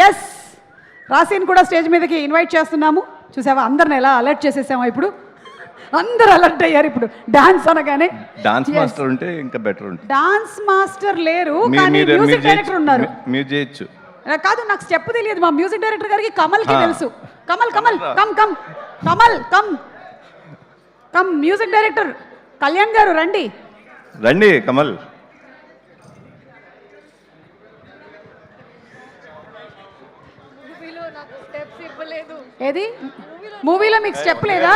Yes, రాశిని కూడా stage మీదకి ఇన్వైట్ చేస్తున్నాము. చూసావా అందరిని ఎలా అలర్ట్ చేసేసామా? ఇప్పుడు అందరు అలర్ట్ అయ్యారు. ఇప్పుడు డాన్స్ అనగానే డాన్స్ మాస్టర్ ఉంటే ఇంకా బెటర్ ఉంటుంది. డాన్స్ మాస్టర్ లేరు, కానీ మ్యూజిక్ డైరెక్టర్ ఉన్నారు. మీరు చేయొచ్చు. కాదు, నాకు స్టెప్ తెలియదు. మా మ్యూజిక్ డైరెక్టర్ గారికి కమల్కి తెలుసు. Kamal Kamal come come Kamal come come. Music director Kalyan గారు రండి. రండి కమల్. ఏది మూవీలో మీకు స్టెప్ లేదా?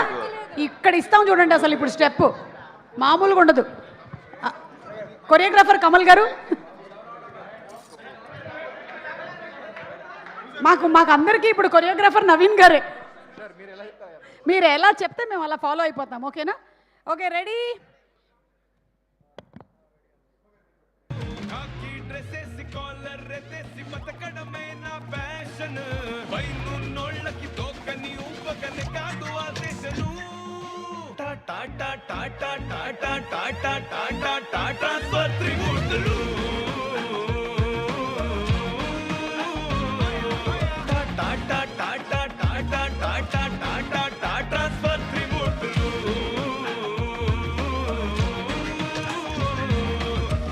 ఇక్కడ ఇస్తాం చూడండి. అసలు ఇప్పుడు స్టెప్ మామూలుగా ఉండదు. కొరియోగ్రాఫర్ కమల్ గారు. మాకు అందరికీ ఇప్పుడు కొరియోగ్రాఫర్ నవీన్ గారే. మీరు ఎలా చెప్తే మేము అలా ఫాలో అయిపోతాం. ఓకేనా? Okay, ready. Tata tata tata tata tata tata స్వత్రిమూర్తులు tata tata tata tata tata tata స్వత్రిమూర్తులు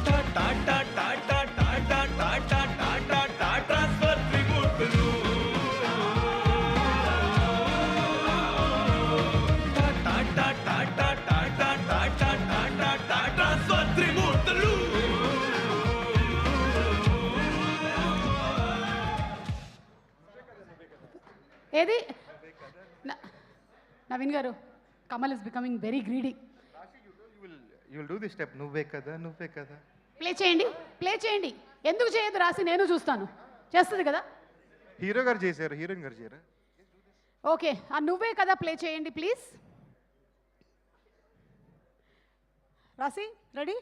tata tata tata tata tata tata స్వత్రిమూర్తులు ఏది నవీన్ గారు, Kamal is becoming very greedy. You will do the step. నువ్వే కదా నువ్వే కదా. ప్లే చేయండి, ప్లే చేయండి. ఎందుకు చేయదు? రాసి నేను చూస్తాను. చేస్తుంది కదా. హీరో గారు చేశారు, హీరోయిన్ గారు చేయరా? ఓకే, ఆ నువ్వే కదా ప్లే చేయండి ప్లీజ్. రాసి రెడీ.